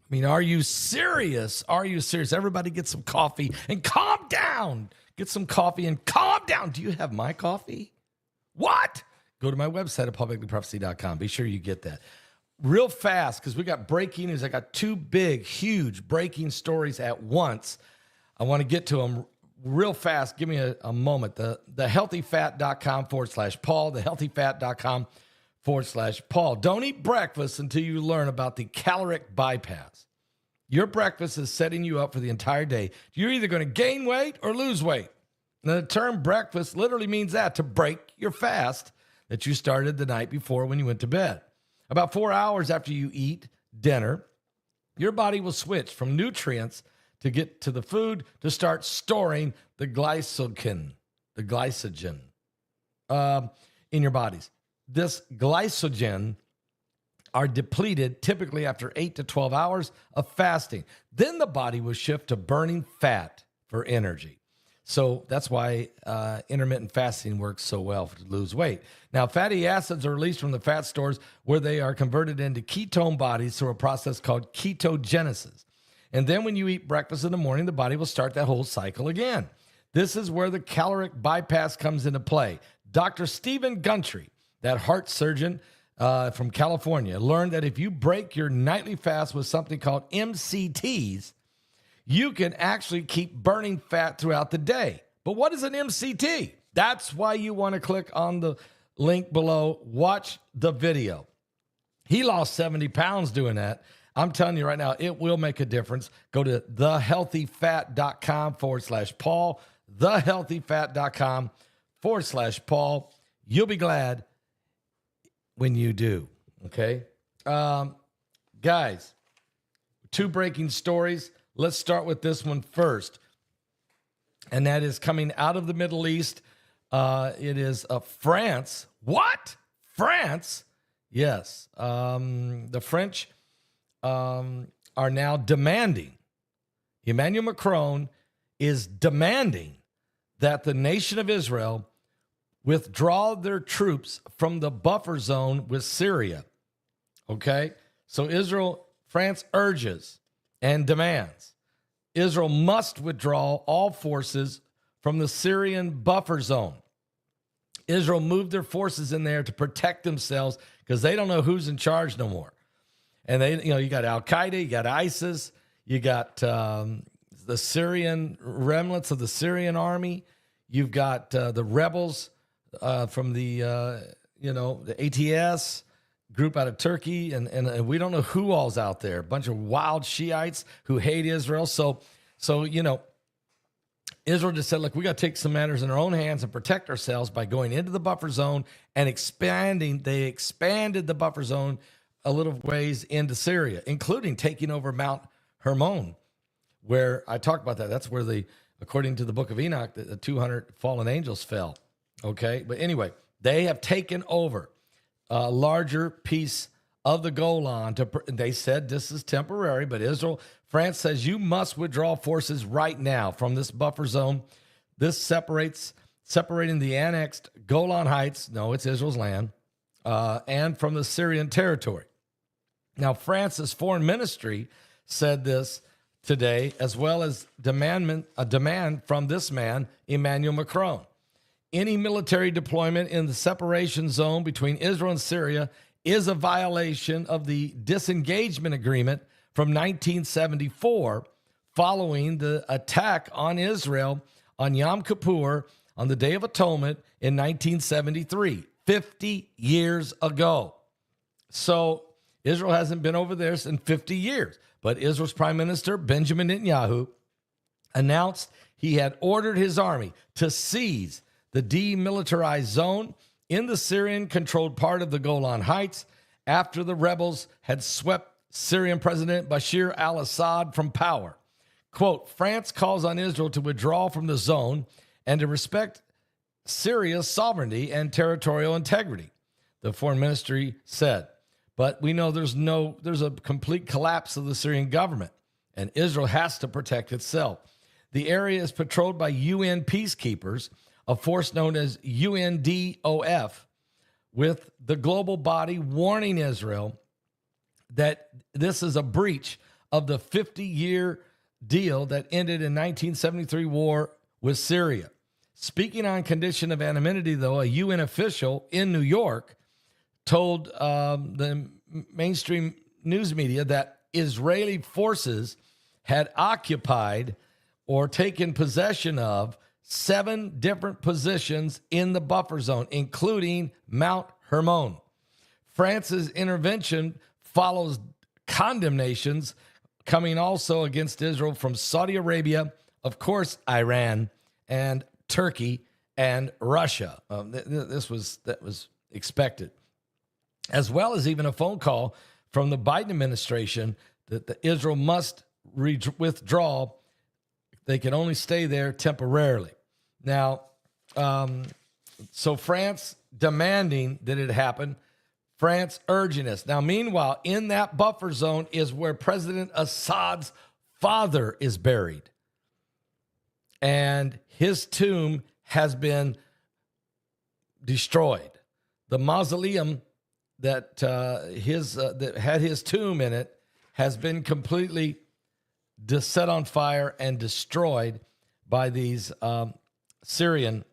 I mean, are you serious? Are you serious? Everybody get some coffee and calm down. Get some coffee and calm down. Do you have my coffee? What? Go to my website at publiclyprophecy.com. Be sure you get that. Real fast, because we got breaking news. I got two big, huge breaking stories at once. I want to get to them real fast. Give me a moment. The healthyfat.com/Paul, thehealthyfat.com/Paul. Don't eat breakfast until you learn about the caloric bypass. Your breakfast is setting you up for the entire day. You're either going to gain weight or lose weight. Now, the term breakfast literally means that, to break your fast that you started the night before when you went to bed. About 4 hours after you eat dinner, your body will switch from nutrients to get to the food to start storing the glycogen in your bodies. This glycogen are depleted typically after 8 to 12 hours of fasting. Then the body will shift to burning fat for energy. So that's why intermittent fasting works so well to lose weight. Now, fatty acids are released from the fat stores where they are converted into ketone bodies through a process called ketogenesis. And then when you eat breakfast in the morning, the body will start that whole cycle again. This is where the caloric bypass comes into play. Dr. Stephen Gundry, that heart surgeon from California, learned that if you break your nightly fast with something called MCTs, you can actually keep burning fat throughout the day. But what is an MCT? That's why you want to click on the link below. Watch the video. He lost 70 pounds doing that. I'm telling you right now, it will make a difference. Go to thehealthyfat.com/Paul, thehealthyfat.com/Paul. You'll be glad when you do, okay? Guys, two breaking stories. Let's start with this one first, and that is coming out of the Middle East. It is France. What? France? Yes. The French are now demanding, Emmanuel Macron is demanding that the nation of Israel withdraw their troops from the buffer zone with Syria. Okay? So France urges and demands Israel must withdraw all forces from the Syrian buffer zone. Israel moved their forces in there to protect themselves because they don't know who's in charge no more. And you got Al-Qaeda, you got ISIS, you got the Syrian remnants of the Syrian army. You've got the rebels from the ATS group out of Turkey, and we don't know who all's out there. A bunch of wild Shiites who hate Israel. So Israel just said, look, we got to take some matters in our own hands and protect ourselves by going into the buffer zone and expanding. They expanded the buffer zone a little ways into Syria, including taking over Mount Hermon, where I talked about that. That's where according to the book of Enoch, the 200 fallen angels fell. Okay. But anyway, they have taken over a larger piece of the Golan. They said this is temporary, but France says you must withdraw forces right now from this buffer zone. This separating the annexed Golan Heights, no, it's Israel's land, and from the Syrian territory. Now, France's foreign ministry said this today, as well as a demand from this man, Emmanuel Macron. Any military deployment in the separation zone between Israel and Syria is a violation of the disengagement agreement from 1974 following the attack on Israel on Yom Kippur on the Day of Atonement in 1973, 50 years ago. So Israel hasn't been over there in 50 years. But Israel's Prime Minister, Benjamin Netanyahu, announced he had ordered his army to seize the demilitarized zone in the Syrian-controlled part of the Golan Heights after the rebels had swept Syrian President Bashar al-Assad from power. Quote, France calls on Israel to withdraw from the zone and to respect Syria's sovereignty and territorial integrity, the foreign ministry said. But we know there's a complete collapse of the Syrian government, and Israel has to protect itself. The area is patrolled by UN peacekeepers, a force known as UNDOF, with the global body warning Israel that this is a breach of the 50-year deal that ended in 1973 war with Syria. Speaking on condition of anonymity, though, a UN official in New York told the mainstream news media that Israeli forces had occupied or taken possession of 7 different positions in the buffer zone, including Mount Hermon. France's intervention follows condemnations coming also against Israel from Saudi Arabia, of course, Iran, and Turkey and Russia. That was expected, as well as even a phone call from the Biden administration that Israel must withdraw. They can only stay there temporarily. Now, so France demanding that it happen, France urging us. Now, meanwhile, in that buffer zone is where President Assad's father is buried. And his tomb has been destroyed. The mausoleum that that had his tomb in it has been completely set on fire and destroyed by these Syrian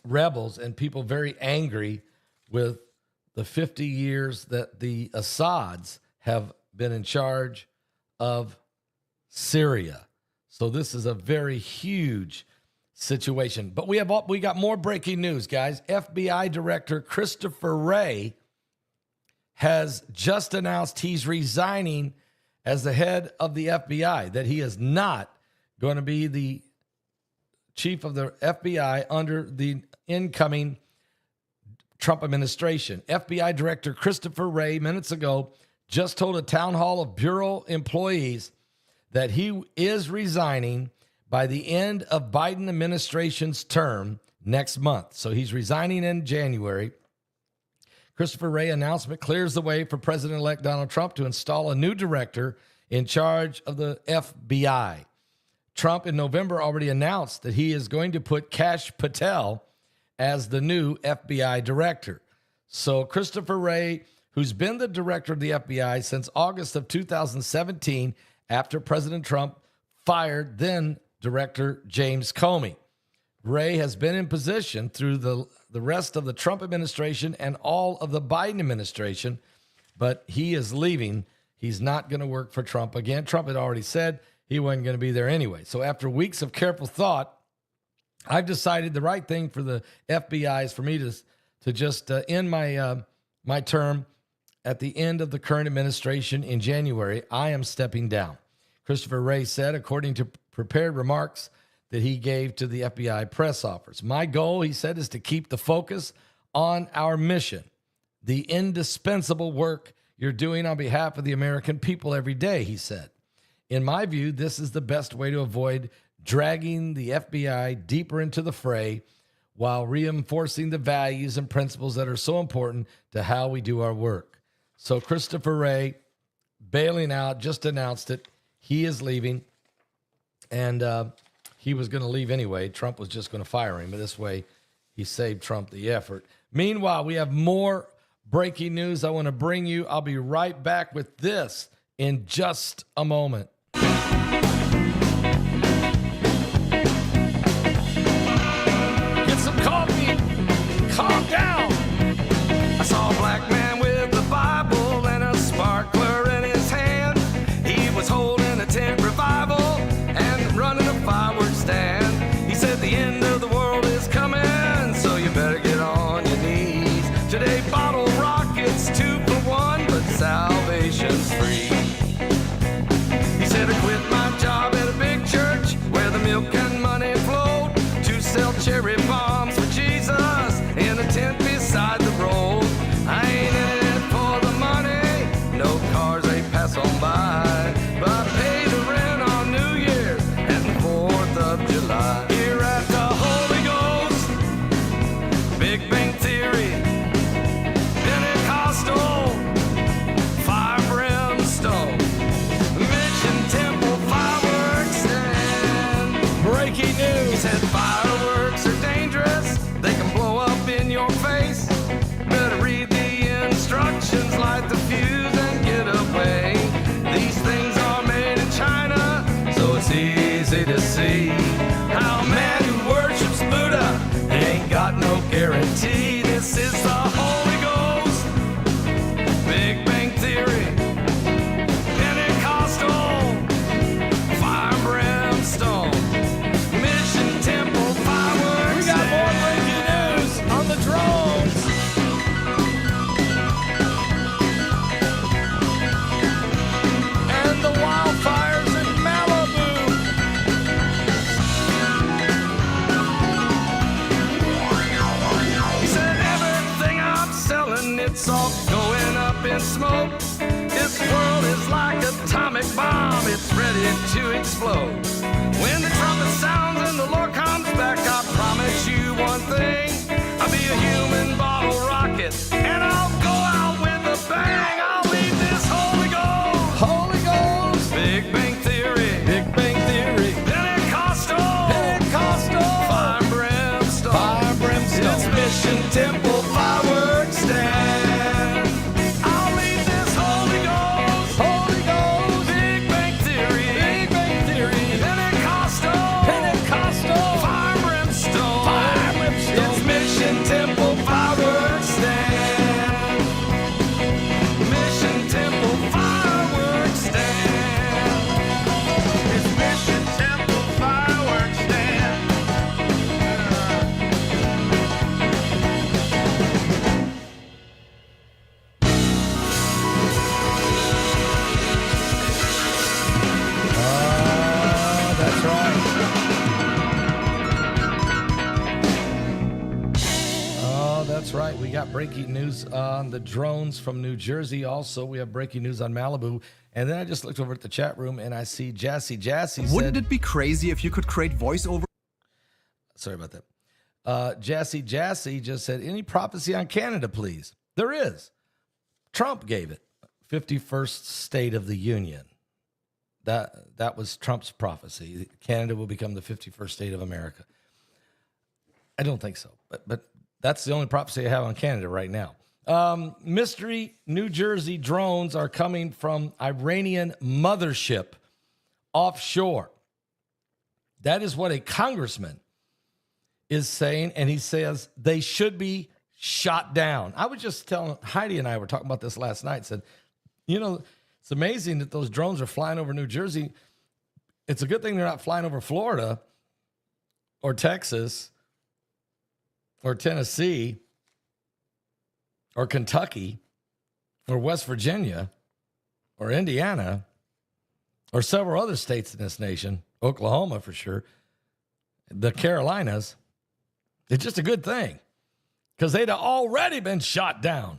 rebels, and people very angry with the 50 years that the Assads have been in charge of Syria. So this is a very huge situation. But we got more breaking news, guys. FBI Director Christopher Wray has just announced he's resigning as the head of the FBI, that he is not going to be the chief of the FBI under the incoming Trump administration. FBI Director Christopher Wray, minutes ago, just told a town hall of Bureau employees that he is resigning by the end of Biden administration's term next month. So he's resigning in January. Christopher Wray announcement clears the way for President-elect Donald Trump to install a new director in charge of the FBI. Trump in November already announced that he is going to put Kash Patel as the new FBI director. So Christopher Wray, who's been the director of the FBI since August of 2017, after President Trump fired then Director James Comey. Wray has been in position through the rest of the Trump administration and all of the Biden administration, but he is leaving. He's not going to work for Trump again. Trump had already said he wasn't going to be there anyway. So after weeks of careful thought, I've decided the right thing for the FBI is for me to just end my term at the end of the current administration in January. I am stepping down. Christopher Wray said, according to prepared remarks that he gave to the FBI press office. My goal, he said, is to keep the focus on our mission, the indispensable work you're doing on behalf of the American people every day, he said. In my view, this is the best way to avoid dragging the FBI deeper into the fray while reinforcing the values and principles that are so important to how we do our work. So Christopher Wray, bailing out, just announced it. He is leaving, and he was going to leave anyway. Trump was just going to fire him, but this way he saved Trump the effort. Meanwhile, we have more breaking news I want to bring you. I'll be right back with this in just a moment. Get some coffee. Calm down. I saw a black man with a Bible and a sparkler in his hand. He was holding a tent revival and running a fireworks stand. He said the end of the world is coming, so you better get on your knees. Today bottle rockets 2 for 1, but salvation's free. He said I quit my job at a big church where the milk and money flowed to sell cherry bombs for Jesus in a tent beside the road. I ain't in it for the money, no cars they pass on by, but I pay the rent on New Year's and the 4th of July. Here at the Holy Ghost, Big Bang Theory, Pentecostal, fire brimstone, Mission Temple fireworks stand. Breaking news. He said fireworks are dangerous, they can blow up in your face. Better read the instructions, light the fuse and get away. These things are no guarantee. This is the Holy Ghost, Big Bang Theory, Pentecostal, fire and brimstone, Mission Temple, fireworks. We got more breaking news on the drones. And the wildfires in Malibu. He said everything I'm selling, it's all going up in smoke. This world is like an atomic bomb, it's ready to explode. When the trumpet sounds and the Lord comes back, I promise you one thing, I'll be a human bottle rocket, and I'll go out with a bang. I'll lead this Holy Ghost, Holy Ghost, Big Bang Theory, Big Bang Theory, Pentecostal, Pentecostal, fire and brimstone, fire and brimstone, it's Mission Temple, fireworks stand. I'll lead this Holy Ghost, Holy Ghost, Big Bang Theory, Big Bang Theory, Pentecostal, Pentecostal, fire and brimstone, fire and brimstone, it's Mission Temple, fireworks stand. Mission Temple, fireworks stand. It's Mission Temple, fireworks stand. That's right. Oh, that's right. We got breaking news on the drones from New Jersey. Also, we have breaking news on Malibu. And then I just looked over at the chat room and I see Jassy Wouldn't said, it be crazy if you could create voiceover? sorry about that. Jassy just said, any prophecy on Canada, please? There is. Trump gave it. 51st State of the Union. That was Trump's prophecy. Canada will become the 51st state of America. I don't think so, but that's the only prophecy I have on Canada right now. Mystery New Jersey drones are coming from Iranian mothership offshore. That is what a congressman is saying, and he says they should be shot down. I was just telling Heidi and I were talking about this last night. Said, you know, it's amazing that those drones are flying over New Jersey. It's a good thing they're not flying over Florida or Texas or Tennessee or Kentucky or West Virginia or Indiana or several other states in this nation, Oklahoma for sure, the Carolinas. It's just a good thing because they'd have already been shot down.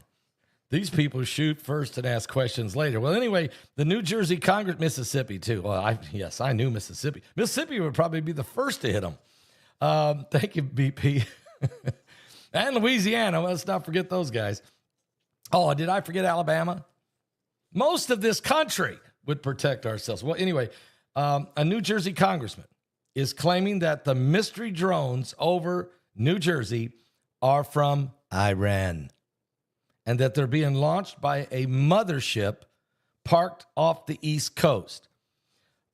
These people shoot first and ask questions later. Well, anyway, the New Jersey Congress, Mississippi too. Well, I knew Mississippi. Mississippi would probably be the first to hit them. Thank you, BP. And Louisiana. Let's not forget those guys. Oh, did I forget Alabama? Most of this country would protect ourselves. Well, anyway, a New Jersey congressman is claiming that the mystery drones over New Jersey are from Iran, and that they're being launched by a mothership parked off the East Coast.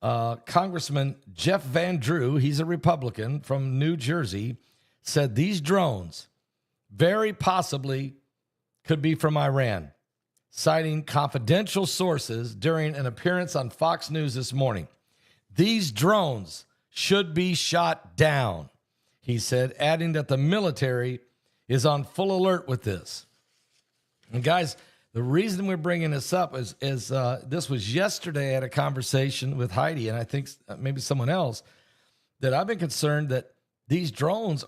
Congressman Jeff Van Drew, he's a Republican from New Jersey, said these drones very possibly could be from Iran, citing confidential sources during an appearance on Fox News this morning. These drones should be shot down, he said, adding that the military is on full alert with this. And guys, the reason we're bringing this up is this was yesterday at a conversation with Heidi, and I think maybe someone else, that I've been concerned that these drones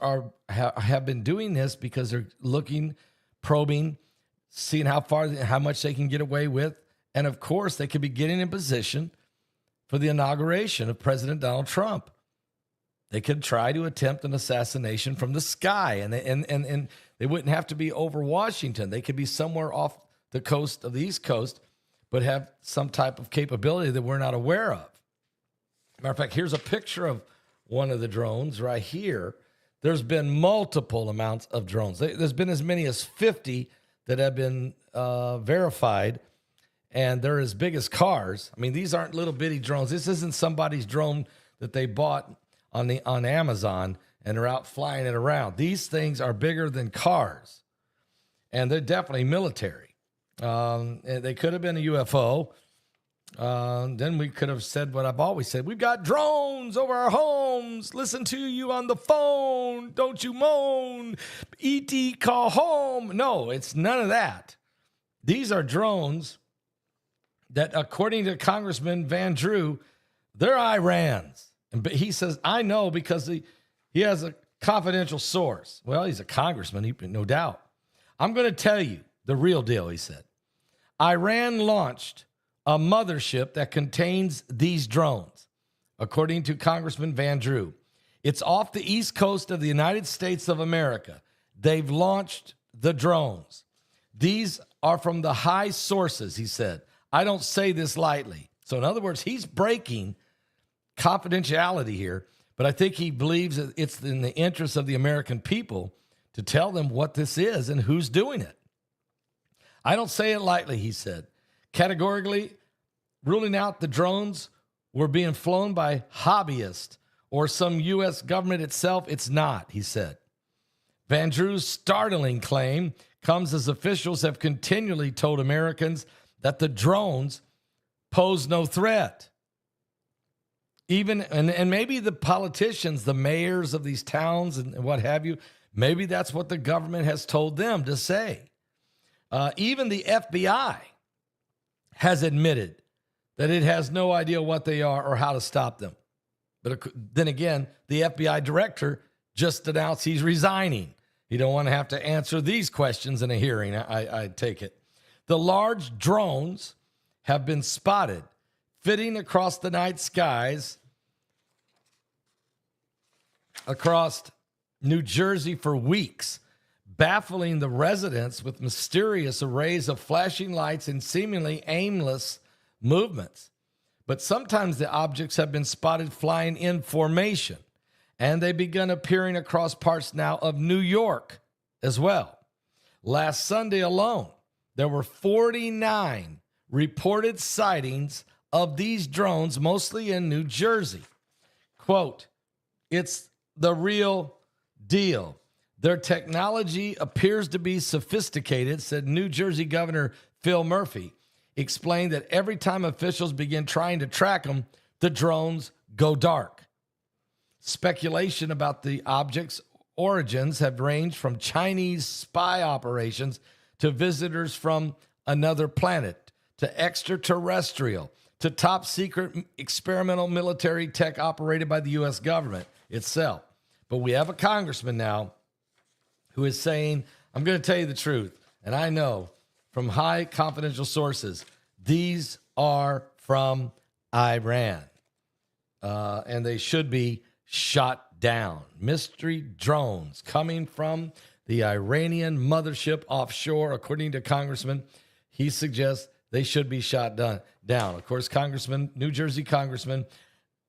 have been doing this because they're looking, probing, seeing how much they can get away with, and of course they could be getting in position for the inauguration of President Donald Trump. They could try to attempt an assassination from the sky, and they wouldn't have to be over Washington. They could be somewhere off the coast of the East Coast, but have some type of capability that we're not aware of. Matter of fact, here's a picture of one of the drones right here. There's been multiple amounts of drones. There's been as many as 50 that have been verified, and they're as big as cars. I mean, these aren't little bitty drones. This isn't somebody's drone that they bought on Amazon and are out flying it around. These things are bigger than cars, and they're definitely military. They could have been a UFO. Then we could have said what I've always said. We've got drones over our homes. Listen to you on the phone. Don't you moan. E.T. call home. No, it's none of that. These are drones that, according to Congressman Van Drew, they're Iran's. And he says, I know because he has a confidential source. Well, he's a congressman, no doubt. I'm going to tell you the real deal, he said. Iran launched a mothership that contains these drones, according to Congressman Van Drew. It's off the east coast of the United States of America. They've launched the drones. These are from the high sources, he said. I don't say this lightly. So in other words, he's breaking confidentiality here, but I think he believes that it's in the interest of the American people to tell them what this is and who's doing it. I don't say it lightly, he said. Categorically ruling out the drones were being flown by hobbyists or some U.S. government itself. It's not, he said. Van Drew's startling claim comes as officials have continually told Americans that the drones pose no threat. Even, and maybe the politicians, the mayors of these towns and what have you, maybe that's what the government has told them to say. Even the FBI has admitted that it has no idea what they are or how to stop them. But then again, the FBI director just announced he's resigning. He don't want to have to answer these questions in a hearing, I take it. The large drones have been spotted flitting across the night skies across New Jersey for weeks, baffling the residents with mysterious arrays of flashing lights and seemingly aimless movements. But sometimes the objects have been spotted flying in formation, and they've begun appearing across parts now of New York as well. Last Sunday alone, there were 49 reported sightings of these drones, mostly in New Jersey. Quote, it's the real deal. Their technology appears to be sophisticated, said New Jersey Governor Phil Murphy, explained that every time officials begin trying to track them, the drones go dark. Speculation about the objects' origins have ranged from Chinese spy operations to visitors from another planet, to extraterrestrial, to top secret experimental military tech operated by the U.S. government itself. But we have a congressman now who is saying, I'm going to tell you the truth, and I know from high confidential sources, these are from Iran, and they should be shot down. Mystery drones coming from the Iranian mothership offshore, according to Congressman. He suggests they should be shot down. Of course, New Jersey Congressman,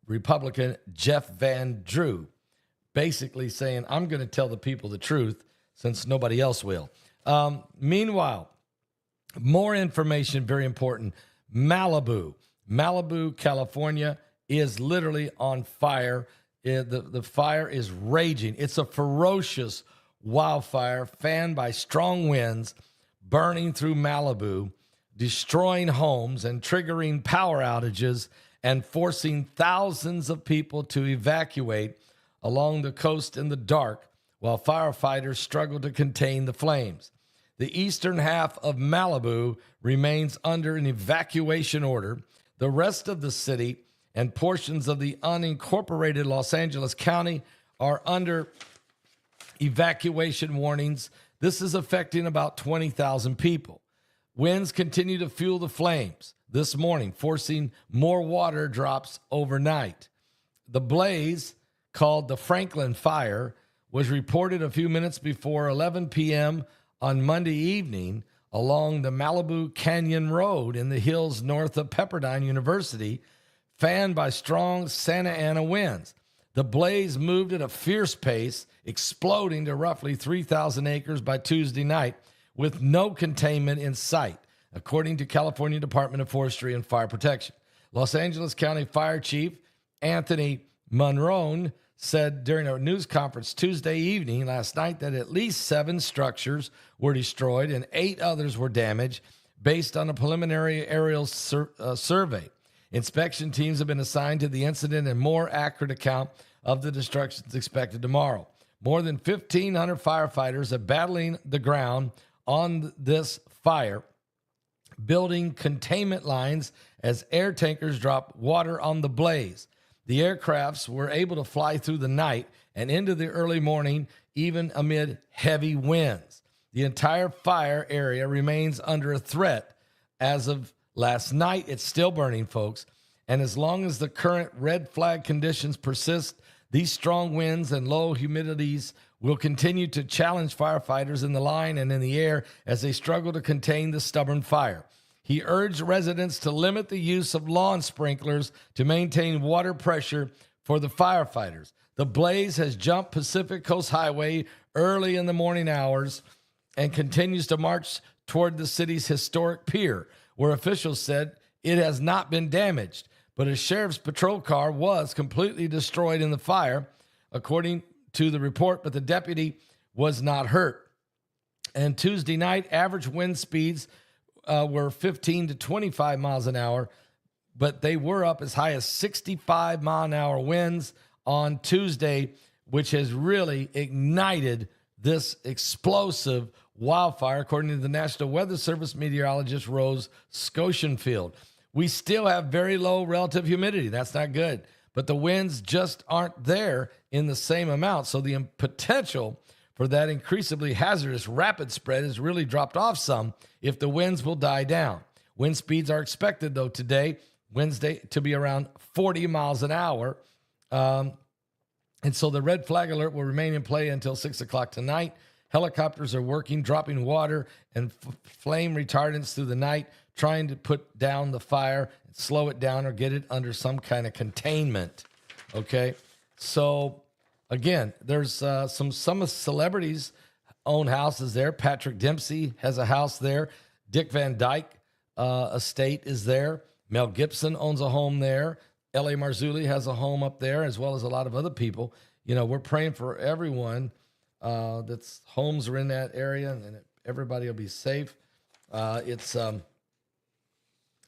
Republican Jeff Van Drew, basically saying, I'm going to tell the people the truth since nobody else will. Meanwhile, more information, very important. Malibu, California is literally on fire. The fire is raging. It's a ferocious wildfire fanned by strong winds, burning through Malibu, destroying homes and triggering power outages and forcing thousands of people to evacuate along the coast in the dark while firefighters struggle to contain the flames. The eastern half of Malibu remains under an evacuation order. The rest of the city and portions of the unincorporated Los Angeles County are under evacuation warnings. This is affecting about 20,000 people. Winds continue to fuel the flames this morning, forcing more water drops overnight. The blaze, called the Franklin Fire, was reported a few minutes before 11 p.m. on Monday evening along the Malibu Canyon Road in the hills north of Pepperdine University, fanned by strong Santa Ana winds. The blaze moved at a fierce pace, exploding to roughly 3,000 acres by Tuesday night, with no containment in sight, according to California Department of Forestry and Fire Protection. Los Angeles County Fire Chief Anthony Monroe said during a news conference Tuesday evening last night that at least 7 structures were destroyed and 8 others were damaged based on a preliminary aerial survey. Inspection teams have been assigned to the incident and more accurate account of the destruction is expected tomorrow. More than 1,500 firefighters are battling the ground on this fire, building containment lines as air tankers drop water on the blaze. The aircrafts were able to fly through the night and into the early morning, even amid heavy winds. The entire fire area remains under a threat. As of last night, it's still burning, folks. And as long as the current red flag conditions persist, these strong winds and low humidities will continue to challenge firefighters in the line and in the air as they struggle to contain the stubborn fire. He urged residents to limit the use of lawn sprinklers to maintain water pressure for the firefighters. The blaze has jumped Pacific Coast Highway early in the morning hours and continues to march toward the city's historic pier, where officials said it has not been damaged, but a sheriff's patrol car was completely destroyed in the fire, according to the report, but the deputy was not hurt. And Tuesday night, average wind speeds were 15 to 25 miles an hour, but they were up as high as 65 mile an hour winds on Tuesday, which has really ignited this explosive wildfire, according to the National Weather Service meteorologist Rose Scotianfield. We still have very low relative humidity. That's not good, but the winds just aren't there in the same amount. So the potential for that increasingly hazardous rapid spread has really dropped off some if the winds will die down. Wind speeds are expected, though, today, Wednesday, to be around 40 miles an hour. And so the red flag alert will remain in play until 6 o'clock tonight. Helicopters are working, dropping water and flame retardants through the night, trying to put down the fire, slow it down, or get it under some kind of containment. Okay? So again, there's some celebrities own houses there. Patrick Dempsey has a house there. Dick Van Dyke estate is there. Mel Gibson owns a home there. L.A. Marzulli has a home up there, as well as a lot of other people. You know, we're praying for everyone that's homes are in that area, and everybody will be safe. It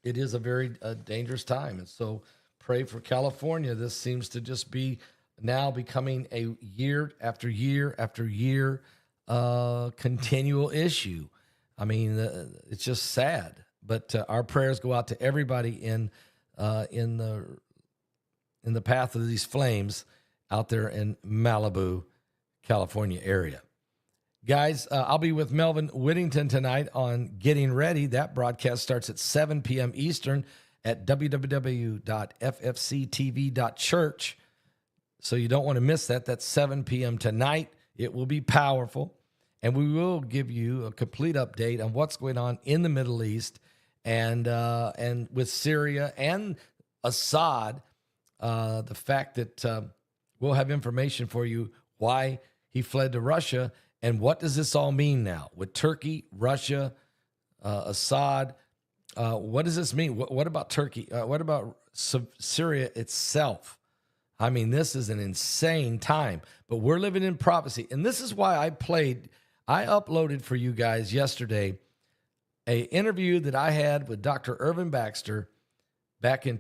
is a very dangerous time, and so pray for California. This seems to just be now becoming a year after year after year continual issue. I mean, it's just sad. But our prayers go out to everybody in the path of these flames out there in Malibu, California area. Guys, I'll be with Melvin Whittington tonight on Getting Ready. That broadcast starts at 7 p.m. Eastern at www.ffctv.church. So you don't want to miss that. That's 7 p.m. tonight. It will be powerful. And we will give you a complete update on what's going on in the Middle East and with Syria and Assad. The fact that we'll have information for you why he fled to Russia and what does this all mean now with Turkey, Russia, Assad. What does this mean? What about Turkey? What about Syria itself? I mean, this is an insane time, but we're living in prophecy. And this is why I uploaded for you guys yesterday an interview that I had with Dr. Irvin Baxter back in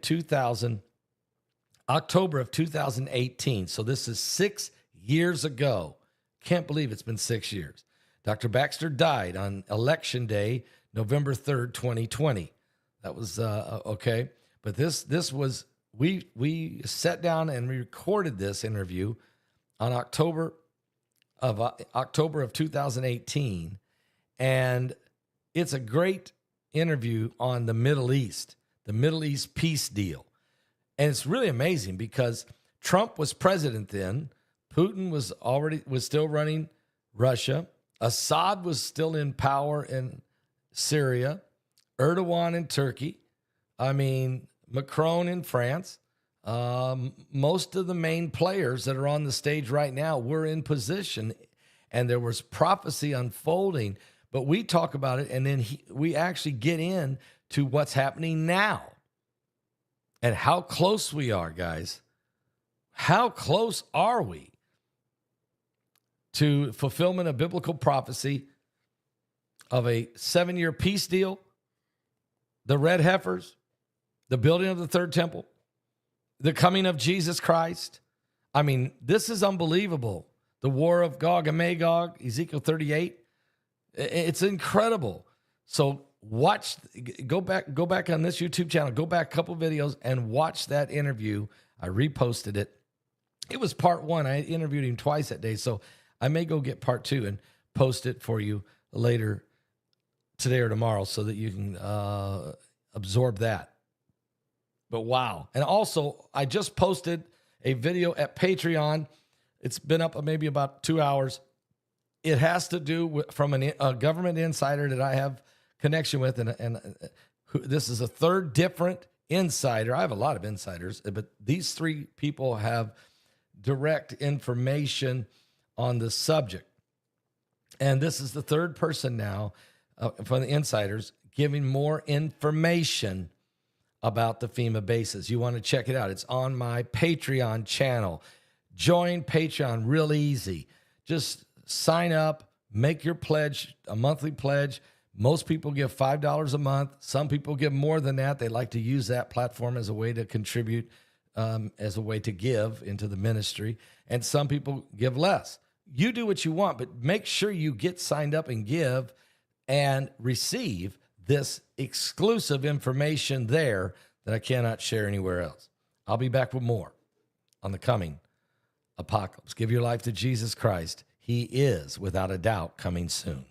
October of 2018. So this is 6 years ago. Can't believe it's been 6 years. Dr. Baxter died on Election Day, November 3rd, 2020. That was okay. But this was, we sat down and we recorded this interview on October of 2018. And it's a great interview on the Middle East peace deal. And it's really amazing because Trump was president then. Putin was still running Russia. Assad was still in power in Syria. Erdogan in Turkey. I mean, Macron in France. Most of the main players that are on the stage right now were in position, and there was prophecy unfolding. But we talk about it, and then we actually get in to what's happening now and how close we are, guys. How close are we to fulfillment of biblical prophecy of a 7-year peace deal, the red heifers, the building of the third temple, the coming of Jesus Christ? I mean, this is unbelievable. The war of Gog and Magog, Ezekiel 38. It's incredible. So go back on this YouTube channel, go back a couple videos and watch that interview. I reposted it. It was part 1. I interviewed him twice that day. So I may go get part 2 and post it for you later today or tomorrow so that you can absorb that. But wow. And also, I just posted a video at Patreon. It's been up maybe about 2 hours. It has to do with from a government insider that I have connection with. And this is a third different insider. I have a lot of insiders, but these 3 people have direct information on the subject. And this is the third person now from the insiders giving more information about the FEMA bases. You want to check it out. It's on my Patreon channel. Join Patreon, real easy. Just sign up, make your pledge, a monthly pledge. Most people give $5 a month. Some people give more than that. They like to use that platform as a way to contribute, as a way to give into the ministry. And some people give less. You do what you want, but make sure you get signed up and give and receive this exclusive information there that I cannot share anywhere else. I'll be back with more on the coming apocalypse. Give your life to Jesus Christ. He is, without a doubt, coming soon.